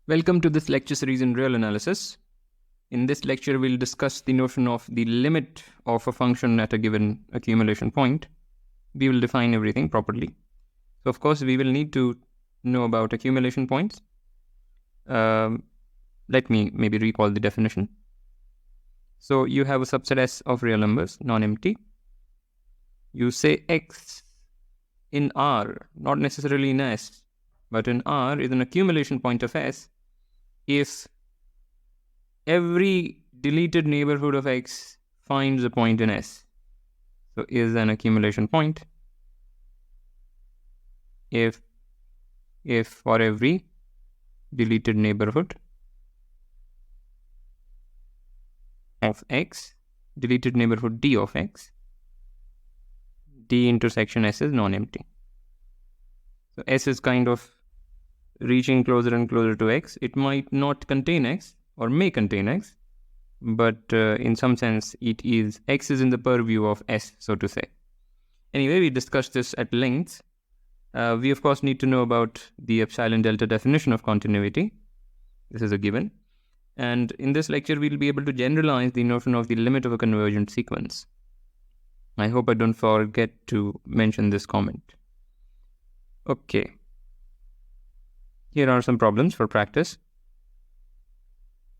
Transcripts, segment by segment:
Welcome to this lecture series in real analysis. In this lecture, we'll discuss the notion of the limit of a function at a given accumulation point. We will define everything properly. So, of course, we will need to know about accumulation points. Let me maybe recall the definition. So, you have a subset S of real numbers, non-empty. You say X in R, not necessarily in S, but in R is an accumulation point of S if every deleted neighborhood of X finds a point in S. So is an accumulation point if for every deleted neighborhood of X, deleted neighborhood D of X, D intersection S is non-empty. So S is kind of reaching closer and closer to X. It might not contain X or may contain X, but in some sense X is in the purview of S, so to say. Anyway, we discussed this at length. We of course need to know about the epsilon delta definition of continuity. This is a given. And in this lecture, we'll be able to generalize the notion of the limit of a convergent sequence. I hope I don't forget to mention this comment. Okay. Here are some problems for practice.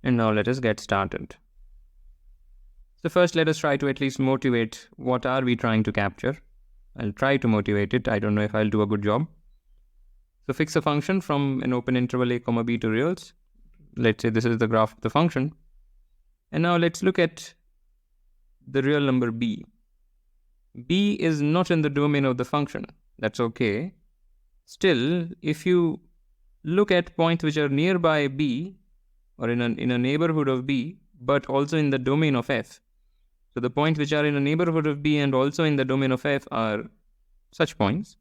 And now let us get started. So first, let us try to at least motivate what are we trying to capture. I'll try to motivate it. I don't know if I'll do a good job. So fix a function from an open interval a comma b to reals. Let's say this is the graph of the function. And now let's look at the real number b. B is not in the domain of the function. That's okay. Still, if you look at points which are nearby b or in a neighborhood of b, but also in the domain of f. So the points which are in a neighborhood of b and also in the domain of f are such points.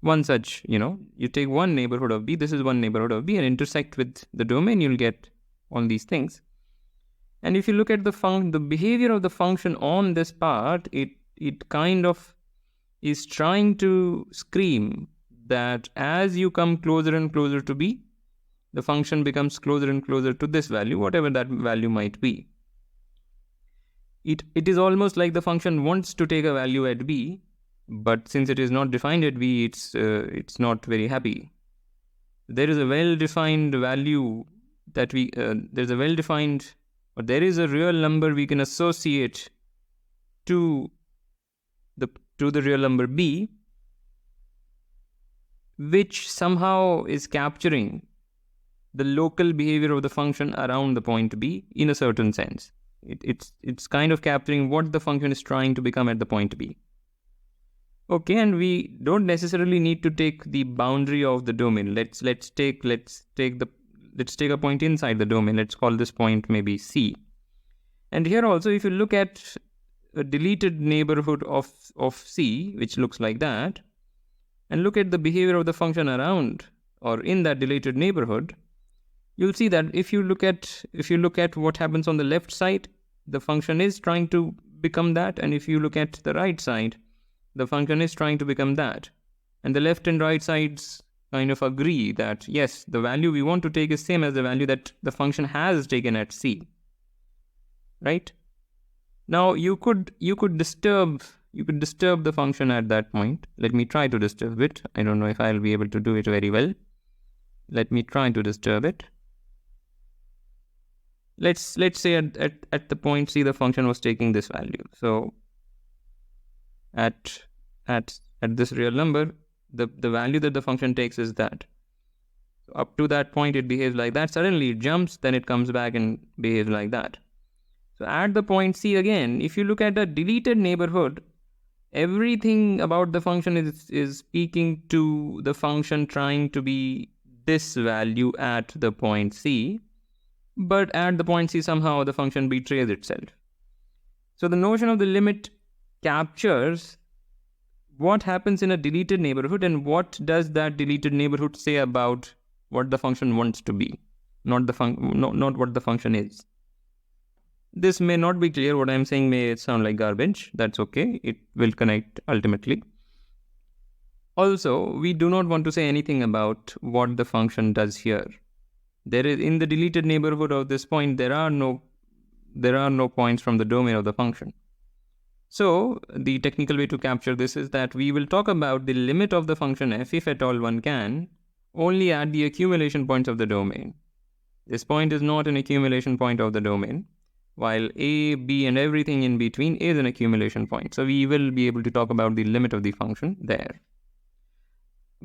One such, you take one neighborhood of b, this is one neighborhood of b, and intersect with the domain, you'll get all these things. And if you look at the behavior of the function on this part, it kind of is trying to scream that as you come closer and closer to b, the function becomes closer and closer to this value, whatever that value might be. It is almost like the function wants to take a value at b, but since it is not defined at b, it's not very happy. There is a well-defined value that there is a real number we can associate to the real number b, which somehow is capturing the local behavior of the function around the point b in a certain sense. It's kind of capturing what the function is trying to become at the point b. Okay, and we don't necessarily need to take the boundary of the domain. Let's take a point inside the domain. Let's call this point maybe C. And here also, if you look at a deleted neighborhood of C, which looks like that, and look at the behavior of the function around or in that deleted neighborhood, you'll see that if you look at what happens on the left side, the function is trying to become that, and if you look at the right side, the function is trying to become that. And the left and right sides kind of agree that yes, the value we want to take is same as the value that the function has taken at C. Right? Now you could disturb the function at that point. Let me try to disturb it. I don't know if I'll be able to do it very well. Let me try to disturb it. Let's say at the point C, the function was taking this value. So at this real number, the value that the function takes is that. So up to that point, it behaves like that. Suddenly it jumps, then it comes back and behaves like that. So at the point C again, if you look at the deleted neighborhood, everything about the function is speaking to the function trying to be this value at the point C. But at the point C, somehow the function betrays itself. So the notion of the limit captures what happens in a deleted neighborhood and what does that deleted neighborhood say about what the function wants to be, not what the function is. This may not be clear. What I'm saying may sound like garbage. That's okay. It will connect ultimately. Also, we do not want to say anything about what the function does here. There is, in the deleted neighborhood of this point, there are no points from the domain of the function. So the technical way to capture this is that we will talk about the limit of the function f, if at all one can, only at the accumulation points of the domain. This point is not an accumulation point of the domain, while a, b and everything in between is an accumulation point. So we will be able to talk about the limit of the function there.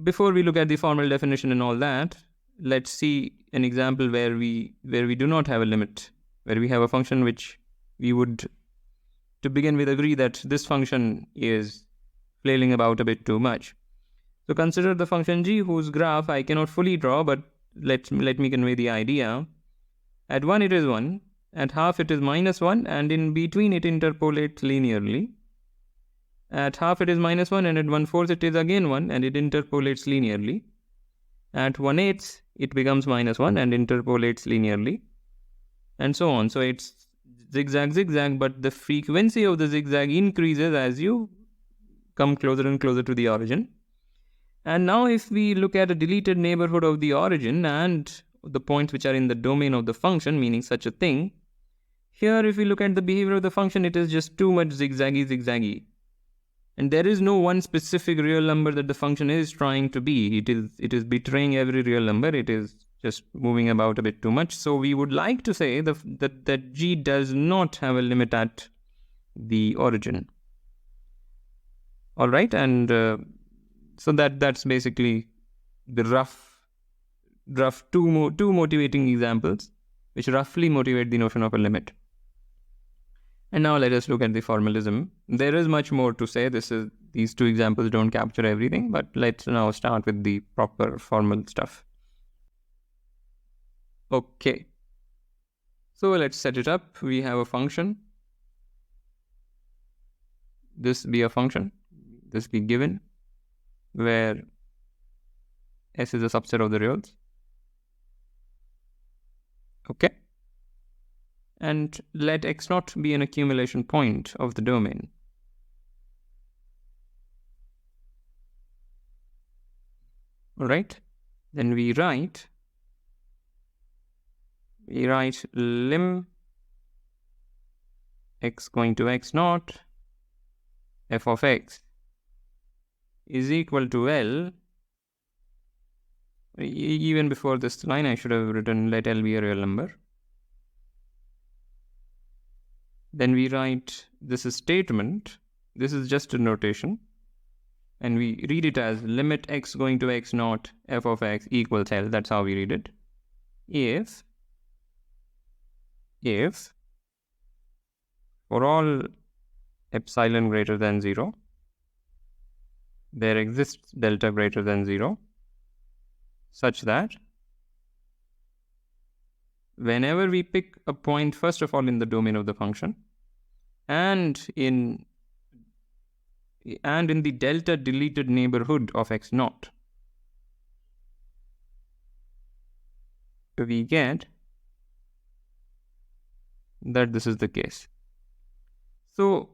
Before we look at the formal definition and all that, let's see an example where we do not have a limit, where we have a function which we would, to begin with, agree that this function is flailing about a bit too much. So consider the function g, whose graph I cannot fully draw, but let me convey the idea. At 1 it is 1, at half it is -1, and in between it interpolates linearly. At half it is -1, and at 1/4 it is again 1, and it interpolates linearly. At 1/8 it becomes -1 and interpolates linearly, and so on. So it's zigzag, but the frequency of the zigzag increases as you come closer and closer to the origin. And now if we look at a deleted neighborhood of the origin and the points which are in the domain of the function, meaning such a thing, here if we look at the behavior of the function, it is just too much zigzaggy. And there is no one specific real number that the function is trying to be. It is betraying every real number. It is just moving about a bit too much. So we would like to say that g does not have a limit at the origin. All right, and so that's basically the rough two motivating examples which roughly motivate the notion of a limit. And now let us look at the formalism. There is much more to say. These two examples don't capture everything, but let's now start with the proper formal stuff. Okay. So let's set it up. We have a function. This be a function. This be given, where S is a subset of the reals. Okay. And let x0 be an accumulation point of the domain. All right. Then we write lim x going to x0 f of x is equal to L. Even before this line, I should have written let L be a real number. Then we write this is statement. This is just a notation. And we read it as limit x going to x0 f of x equals L. That's how we read it. If for all epsilon greater than 0, there exists delta greater than 0, such that whenever we pick a point, first of all, in the domain of the function, and in the delta deleted neighborhood of x0, we get that this is the case. So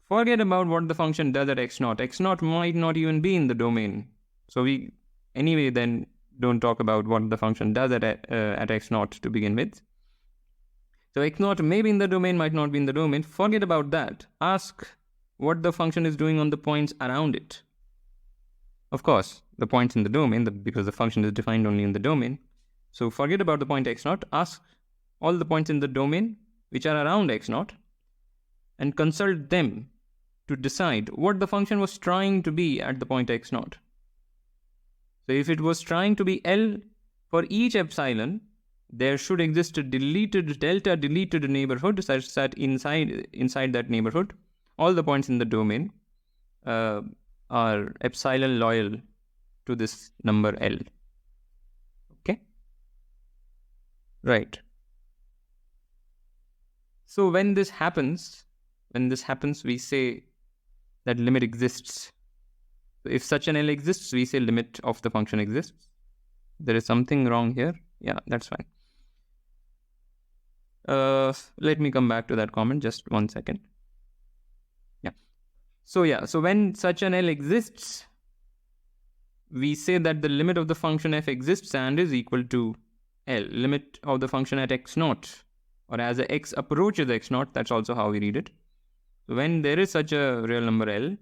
forget about what the function does at x0. x0 might not even be in the domain. So we anyway then don't talk about what the function does at x0 to begin with. So x0 may be in the domain, might not be in the domain. Forget about that. Ask what the function is doing on the points around it. Of course, the points in the domain, because the function is defined only in the domain. So forget about the point x0. Ask all the points in the domain which are around x0 and consult them to decide what the function was trying to be at the point x0. So if it was trying to be L for each epsilon, there should exist a delta deleted neighborhood such that inside that neighborhood, all the points in the domain are epsilon loyal to this number L. Okay? Right. So when this happens, we say that limit exists. If such an L exists, we say limit of the function exists. There is something wrong here. Yeah, that's fine. Let me come back to that comment. Just 1 second. Yeah. So when such an L exists, we say that the limit of the function f exists and is equal to L, limit of the function at x naught, or as a x approaches x naught, that's also how we read it. So when there is such a real number L,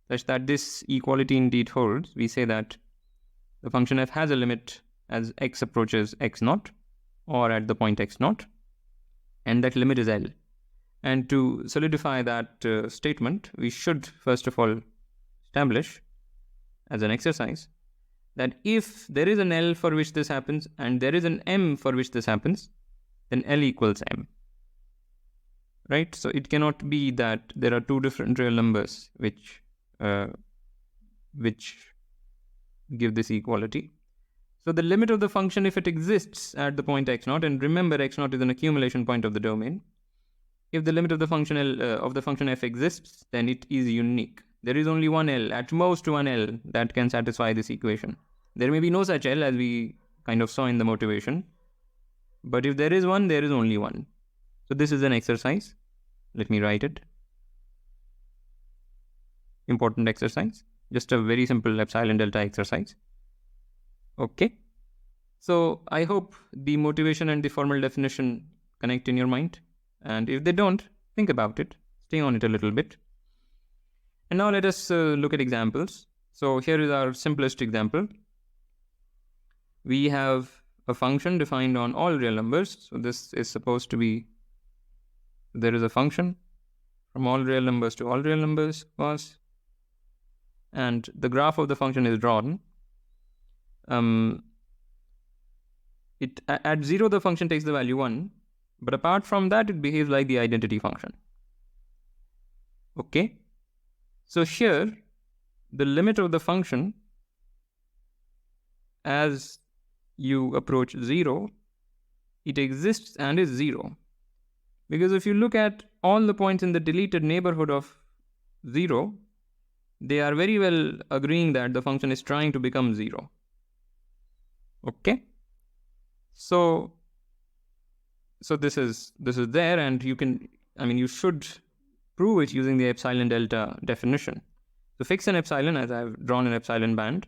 such that this equality indeed holds, we say that the function f has a limit as x approaches x naught, or at the point x naught, and that limit is L. And to solidify that statement, we should first of all establish as an exercise that if there is an L for which this happens and there is an M for which this happens, then L equals M. Right? So it cannot be that there are two different real numbers which give this equality. So the limit of the function, if it exists at the point x naught, and remember x naught is an accumulation point of the domain, if the limit of the function f exists, then it is unique. There is only one L, at most one L, that can satisfy this equation. There may be no such L, as we kind of saw in the motivation, but if there is one, there is only one. So this is an exercise. Let me write it. Important exercise. Just a very simple epsilon delta exercise. Okay. So I hope the motivation and the formal definition connect in your mind. And if they don't, think about it. Stay on it a little bit. And now let us look at examples. So here is our simplest example. We have a function defined on all real numbers. So this is supposed to be, there is a function from all real numbers to all real numbers was, and the graph of the function is drawn. At 0 the function takes the value 1, but apart from that it behaves like the identity function. Okay, so here the limit of the function as you approach 0, it exists and is 0. Because if you look at all the points in the deleted neighborhood of 0, they are very well agreeing that the function is trying to become 0. Okay, so this is there, and you should prove it using the epsilon delta definition. So fix an epsilon, as I've drawn an epsilon band.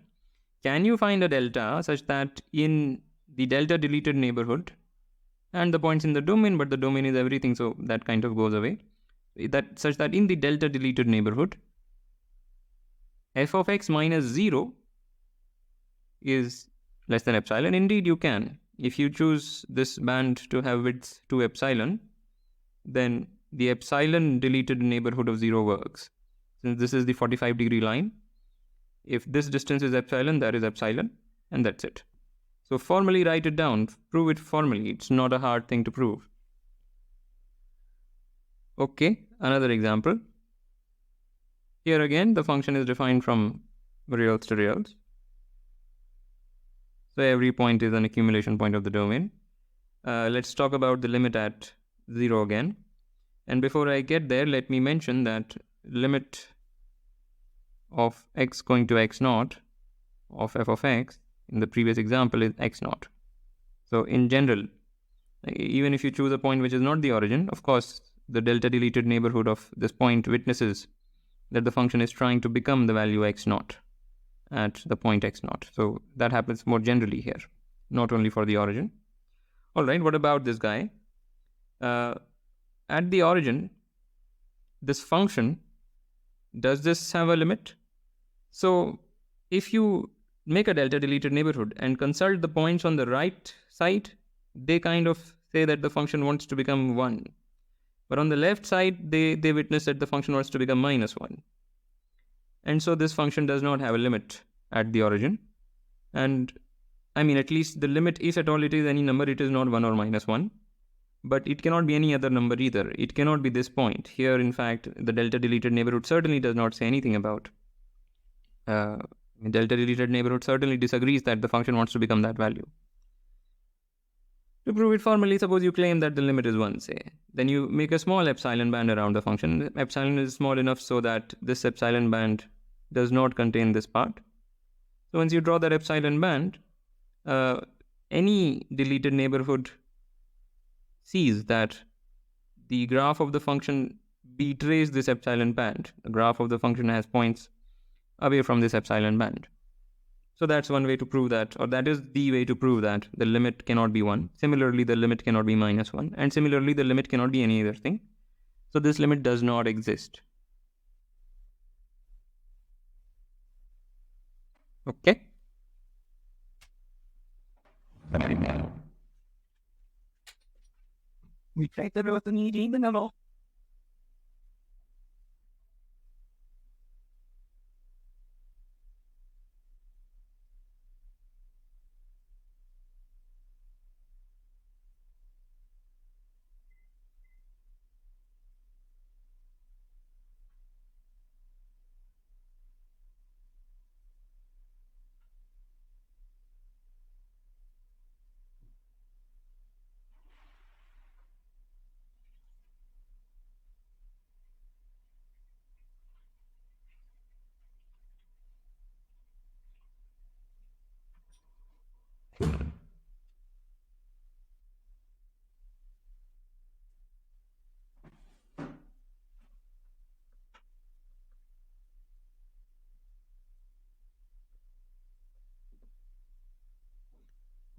Can you find a delta such that in the delta deleted neighborhood, and the points in the domain, but the domain is everything, so that kind of goes away, that such that in the delta deleted neighborhood, f of x minus 0 is less than epsilon? Indeed you can. If you choose this band to have width 2 epsilon, then the epsilon deleted neighborhood of 0 works. Since this is the 45-degree line, if this distance is epsilon, that is epsilon, and that's it. So formally write it down, prove it formally. It's not a hard thing to prove. Okay, another example. Here again, the function is defined from reals to reals. So every point is an accumulation point of the domain. Let's talk about the limit at 0 again. And before I get there, let me mention that limit of x going to x naught of f of x in the previous example is x naught. So in general, even if you choose a point which is not the origin, of course, the delta deleted neighborhood of this point witnesses that the function is trying to become the value x naught at the point x naught. So that happens more generally here, not only for the origin. All right, what about this guy? At the origin, this function, does this have a limit? So if you make a delta deleted neighborhood and consult the points on the right side, they kind of say that the function wants to become 1. But on the left side, they witness that the function wants to become minus 1. And so this function does not have a limit at the origin. And at least the limit, if at all it is any number, it is not 1 or minus 1. But it cannot be any other number either. It cannot be this point. Here, in fact, the delta deleted neighborhood certainly does not say anything about. Delta deleted neighborhood certainly disagrees that the function wants to become that value. To prove it formally, suppose you claim that the limit is 1, say. Then you make a small epsilon band around the function. Epsilon is small enough so that this epsilon band does not contain this part. So once you draw that epsilon band, any deleted neighborhood sees that the graph of the function betrays this epsilon band. The graph of the function has points away from this epsilon band. So that's one way to prove that, or that is the way to prove that the limit cannot be 1. Similarly, the limit cannot be -1. And similarly, the limit cannot be any other thing. So this limit does not exist. Okay. We tried to do the needing and all.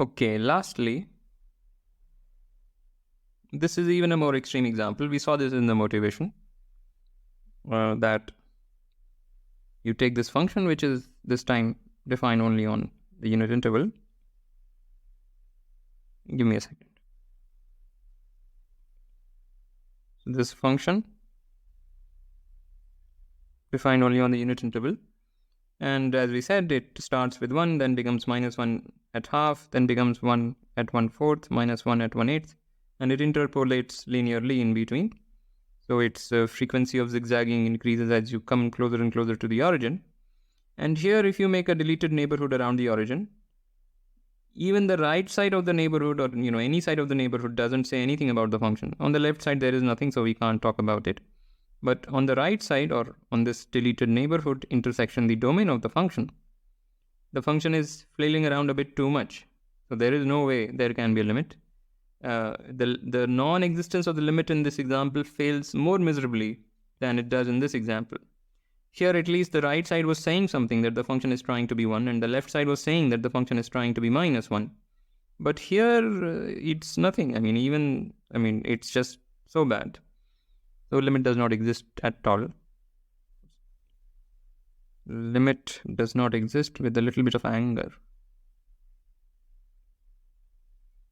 Okay, lastly, this is even a more extreme example. We saw this in the motivation, that you take this function, which is this time defined only on the unit interval. Give me a second. So this function defined only on the unit interval. And as we said, it starts with 1, then becomes -1 at half, then becomes 1 at 1/4, -1 at 1/8, and it interpolates linearly in between. So its frequency of zigzagging increases as you come closer and closer to the origin. And here, if you make a deleted neighborhood around the origin, even the right side of the neighborhood, or any side of the neighborhood, doesn't say anything about the function. On the left side, there is nothing, so we can't talk about it. But on the right side, or on this deleted neighborhood intersection, the domain of the function is flailing around a bit too much. So there is no way there can be a limit. The non-existence of the limit in this example fails more miserably than it does in this example. Here, at least, the right side was saying something, that the function is trying to be 1, and the left side was saying that the function is trying to be -1. But here, it's nothing. It's just so bad. So limit does not exist at all. Limit does not exist with a little bit of anger.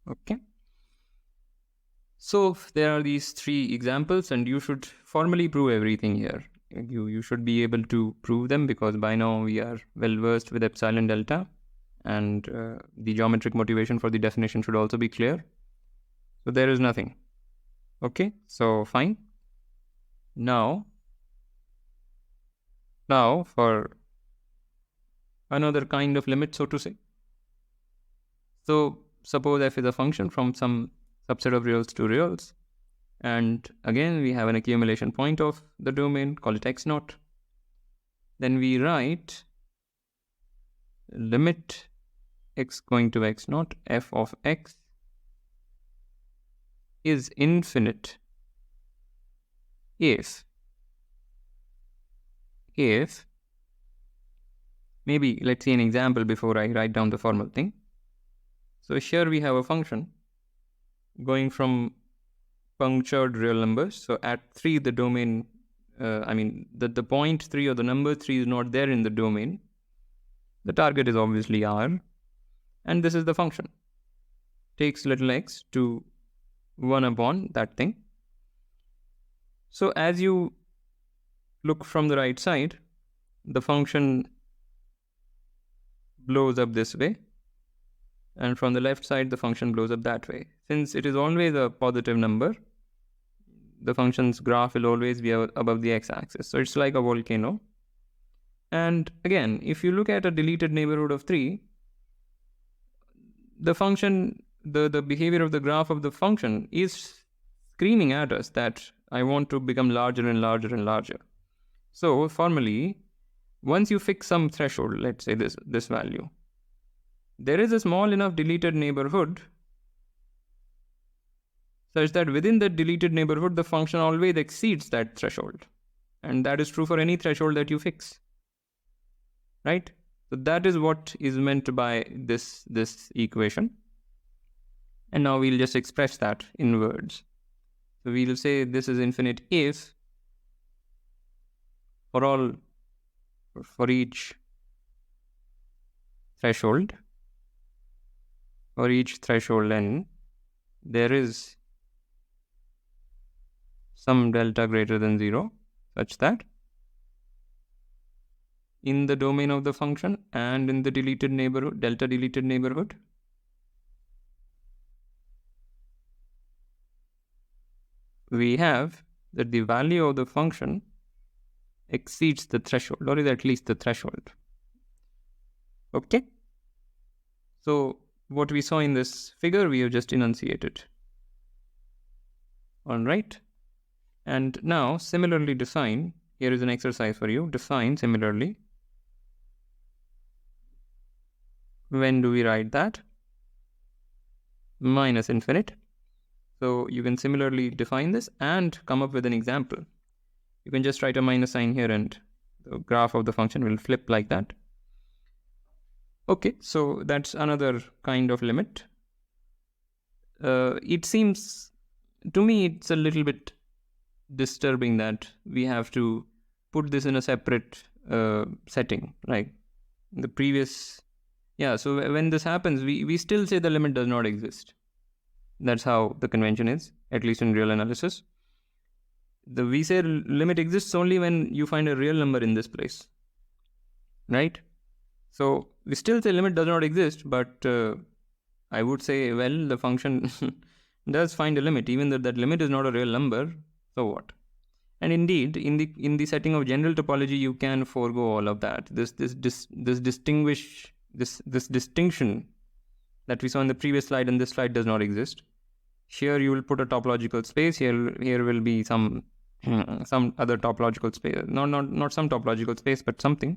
Okay. So there are these 3 examples, and you should formally prove everything here. You should be able to prove them, because by now we are well versed with epsilon delta, and the geometric motivation for the definition should also be clear. So there is nothing. Okay, so fine. Now for another kind of limit, so to say. So suppose f is a function from some subset of reals to reals, and again we have an accumulation point of the domain, call it x0. Then we write limit x going to x0 f of x is infinite if maybe let's see an example before I write down the formal thing. So here we have a function going from punctured real numbers. So at 3, the domain, the point 3 or the number 3 is not there in the domain. The target is obviously R, and this is the function. Takes little x to 1 upon that thing. So as you look from the right side, the function blows up this way, and from the left side, the function blows up that way. Since it is always a positive number, the function's graph will always be above the x-axis. So it's like a volcano. And again, if you look at a deleted neighborhood of 3, the function, the behavior of the graph of the function is screaming at us that I want to become larger and larger and larger. So formally, once you fix some threshold, let's say this value, there is a small enough deleted neighborhood such that within that deleted neighborhood, the function always exceeds that threshold. And that is true for any threshold that you fix. Right? So that is what is meant by this equation. And now we'll just express that in words. So we'll say this is infinite if for each threshold, for each threshold n, there is some delta greater than 0 such that in the domain of the function and in the deleted neighborhood, delta deleted neighborhood, we have that the value of the function exceeds the threshold, or is at least the threshold. Okay? So what we saw in this figure, we have just enunciated. All right. And now similarly define, here is an exercise for you, define similarly. When do we write that? Minus infinite. So you can similarly define this and come up with an example. You can just write a minus sign here and the graph of the function will flip like that. Okay, so that's another kind of limit. It seems, to me, it's a little bit disturbing that we have to put this in a separate setting, like the previous. Yeah, so when this happens, we still say the limit does not exist. That's how the convention is, at least in real analysis. We say limit exists only when you find a real number in this place, right? So we still say limit does not exist, but I would say, well, the function does find a limit, even though that limit is not a real number. So what? And indeed, in the setting of general topology, you can forego all of that. This distinction that we saw in the previous slide and this slide does not exist. Here you will put a topological space. Here will be some other topological space. Not some topological space, but something.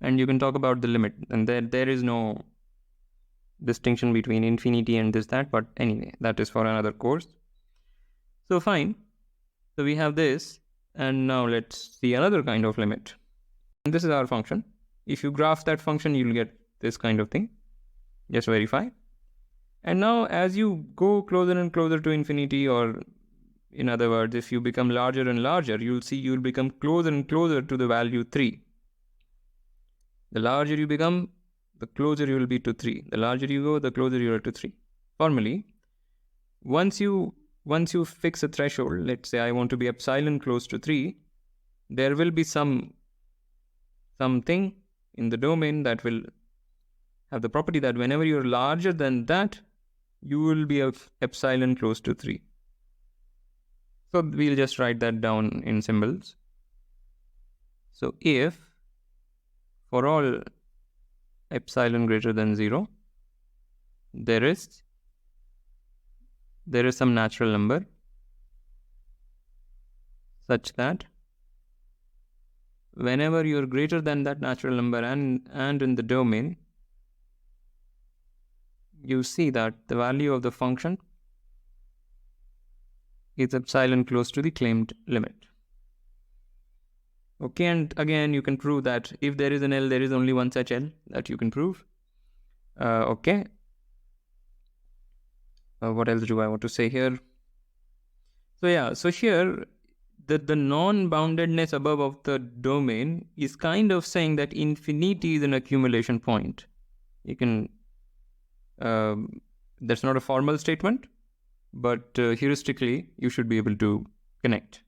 And you can talk about the limit. And there is no distinction between infinity and that. But anyway, that is for another course. So fine. So we have this. And now let's see another kind of limit. And this is our function. If you graph that function, you'll get this kind of thing. Just verify. And now as you go closer and closer to infinity, or in other words, if you become larger and larger, you'll see you'll become closer and closer to the value 3. The larger you become, the closer you will be to 3. The larger you go, the closer you are to 3. Formally, once you fix a threshold, let's say I want to be epsilon close to 3, there will be something in the domain that will have the property that whenever you're larger than that, you will be epsilon close to 3. So we'll just write that down in symbols. So if for all epsilon greater than 0, there is some natural number such that whenever you're greater than that natural number and in the domain, you see that the value of the function is epsilon close to the claimed limit. Okay, and again, you can prove that if there is an L, there is only one such L that you can prove. Okay. What else do I want to say here? So yeah, so here, the non-boundedness above of the domain is kind of saying that infinity is an accumulation point. You can, that's not a formal statement, but heuristically, you should be able to connect.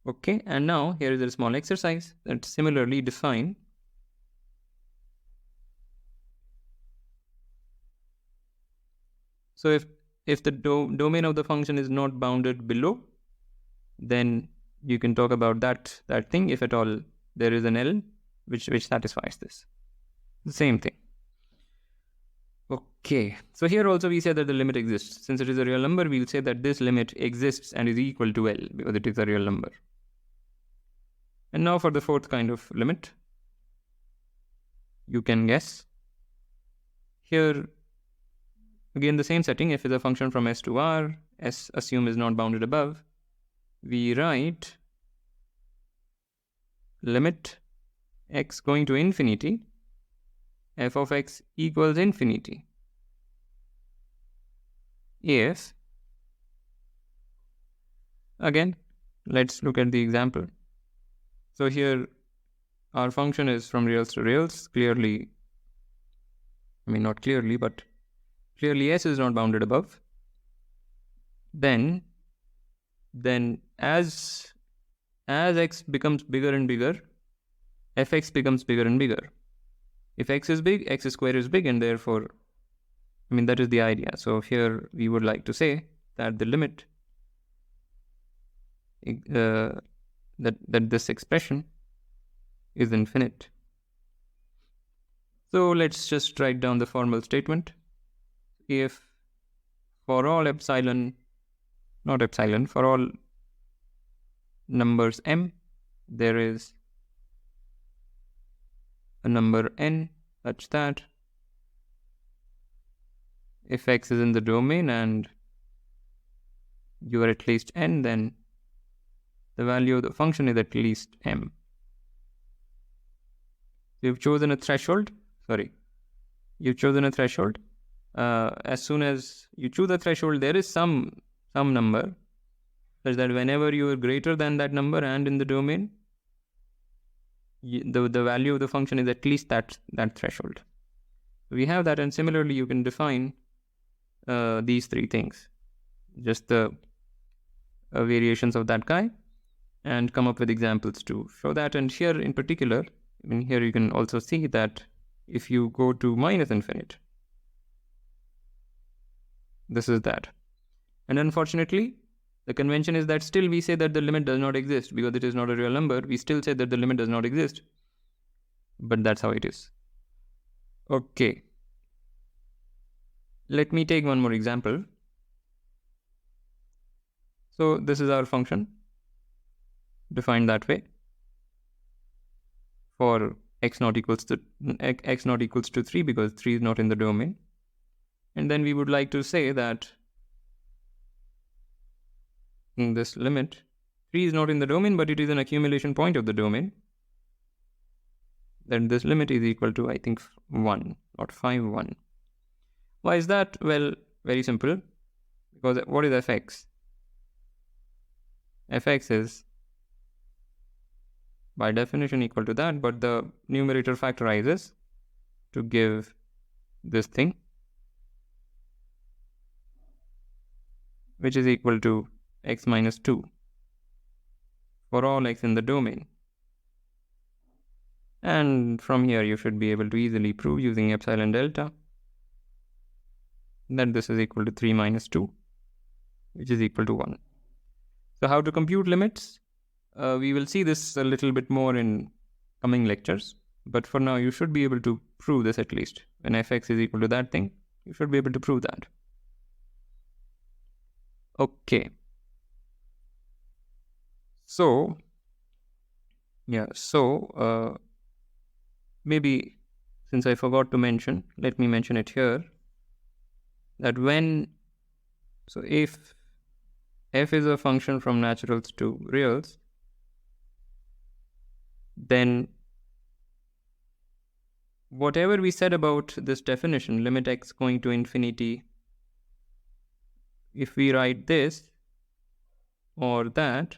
Okay, and now here is a small exercise that similarly define. So if the domain of the function is not bounded below, then you can talk about that thing, if at all there is an L which satisfies this. The same thing. Okay, so here also we say that the limit exists. Since it is a real number, we'll say that this limit exists and is equal to L because it is a real number. And now for the fourth kind of limit, you can guess. Here, again the same setting, f is a function from S to R, S assume is not bounded above, we write limit x going to infinity, f of x equals infinity if, again, let's look at the example. So here our function is from reals to reals. Clearly, I mean not clearly, but clearly s is not bounded above. Then as x becomes bigger and bigger, fx becomes bigger and bigger. If x is big, x square is big, and therefore, I mean, that is the idea. So here we would like to say that the limit that this expression is infinite. So let's just write down the formal statement. If for all for all numbers m, there is a number n such that if x is in the domain and you are at least n, then the value of the function is at least m. You've chosen a threshold. As soon as you choose a threshold, there is some number such that whenever you are greater than that number and in the domain, the value of the function is at least that threshold. We have that, and similarly you can define these three things, just the variations of that guy, and come up with examples to show that. And here in particular, I mean, here you can also see that if you go to minus infinite, this is that. And unfortunately, the convention is that still we say that the limit does not exist because it is not a real number. We still say that the limit does not exist, but that's how it is. Okay. Let me take one more example. So this is our function defined that way for x not equals to 3 because 3 is not in the domain. And then we would like to say that in this limit, 3 is not in the domain, but it is an accumulation point of the domain. Then this limit is equal to, I think, 1, not 5, 1. Why is that? Well, very simple. Because what is fx? Fx is by definition equal to that, but the numerator factorizes to give this thing, which is equal to x minus 2 for all x in the domain. And from here you should be able to easily prove using epsilon delta that this is equal to 3 minus 2, which is equal to 1. So how to compute limits? We will see this a little bit more in coming lectures, but for now you should be able to prove this at least. When fx is equal to that thing, you should be able to prove that. Okay. So, maybe since I forgot to mention, let me mention it here, that if f is a function from naturals to reals, then whatever we said about this definition, limit x going to infinity, if we write this or that,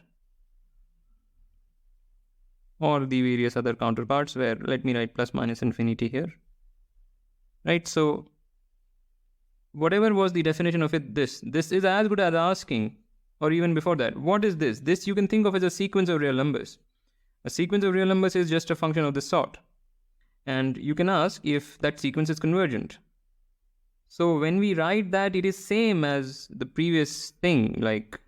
or the various other counterparts where, let me write plus minus infinity here, right? So whatever was the definition of it, this is as good as asking, or even before that, what is this? This you can think of as a sequence of real numbers. A sequence of real numbers is just a function of this sort. And you can ask if that sequence is convergent. So when we write that, it is same as the previous thing, like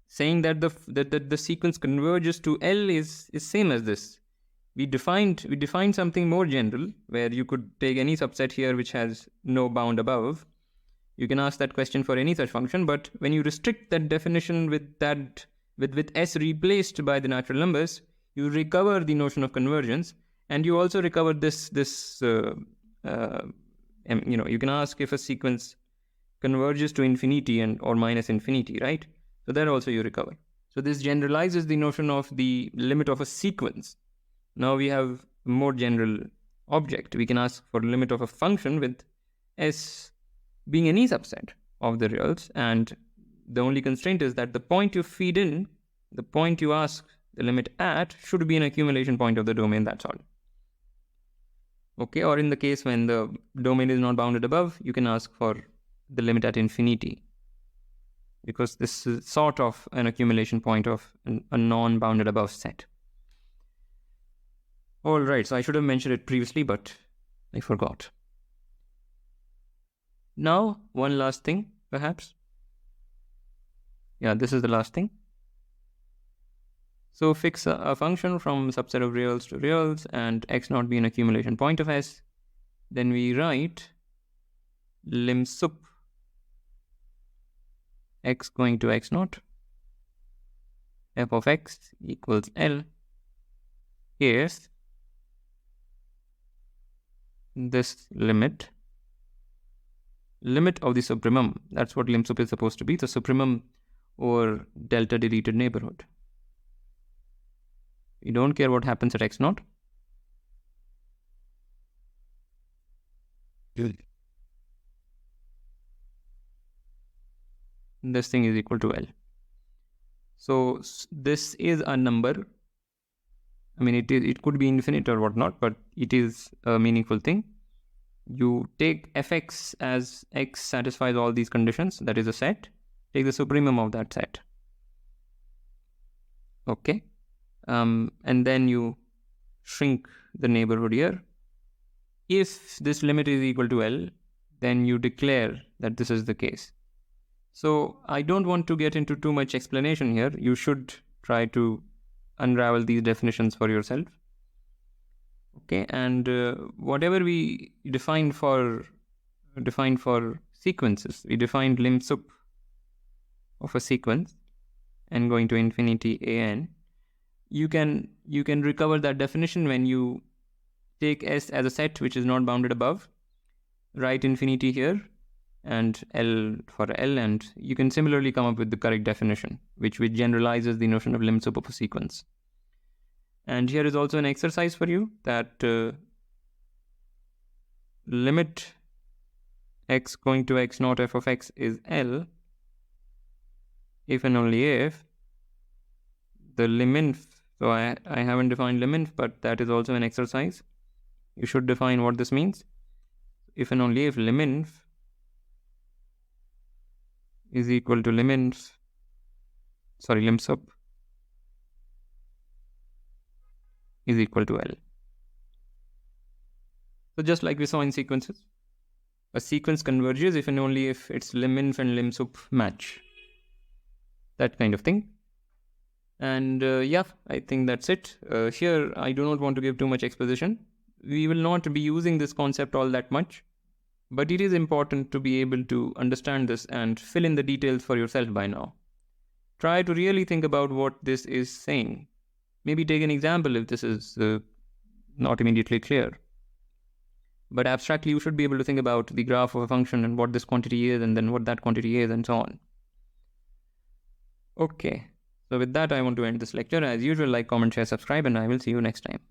saying that the sequence converges to L is same as this. We defined something more general, where you could take any subset here which has no bound above. You can ask that question for any such function, but when you restrict that definition with s replaced by the natural numbers, you recover the notion of convergence, and you also recover you can ask if a sequence converges to infinity or minus infinity, right? So that also you recover. So this generalizes the notion of the limit of a sequence. Now we have a more general object. We can ask for limit of a function with S being any subset of the reals, and the only constraint is that the point you feed in, the point you ask the limit at, should be an accumulation point of the domain, that's all. Okay, or in the case when the domain is not bounded above, you can ask for the limit at infinity, because this is sort of an accumulation point of a non-bounded above set. All right, so I should have mentioned it previously, but I forgot. Now, one last thing, perhaps. Yeah, this is the last thing. So fix a function from subset of reals to reals and x naught be an accumulation point of S. Then we write limsup x going to x naught f of x equals L. Here's this limit of the supremum. That's what limsup is supposed to be, the supremum over delta deleted neighborhood. We don't care what happens at x naught. This thing is equal to L. So this is a number. I mean, it could be infinite or whatnot, but it is a meaningful thing. You take fx as x satisfies all these conditions, that is a set. Take the supremum of that set. Okay. And then you shrink the neighborhood here. If this limit is equal to L, then you declare that this is the case. So I don't want to get into too much explanation here. You should try to unravel these definitions for yourself. Okay, and whatever we defined for sequences, we defined limsup of a sequence n going to infinity an. You can recover that definition when you take S as a set which is not bounded above, write infinity here and L for L, and you can similarly come up with the correct definition, which generalizes the notion of limsup of a sequence. And here is also an exercise for you that limit x going to x naught f of x is L if and only if the liminf, so I haven't defined liminf, but that is also an exercise. You should define what this means. If and only if liminf is equal to limsup is equal to L. So just like we saw in sequences, a sequence converges if and only if its liminf and limsup match. That kind of thing. And yeah, I think that's it. Here, I do not want to give too much exposition. We will not be using this concept all that much, but it is important to be able to understand this and fill in the details for yourself by now. Try to really think about what this is saying. Maybe take an example if this is not immediately clear. But abstractly, you should be able to think about the graph of a function and what this quantity is and then what that quantity is and so on. Okay, so with that, I want to end this lecture. As usual, like, comment, share, subscribe, and I will see you next time.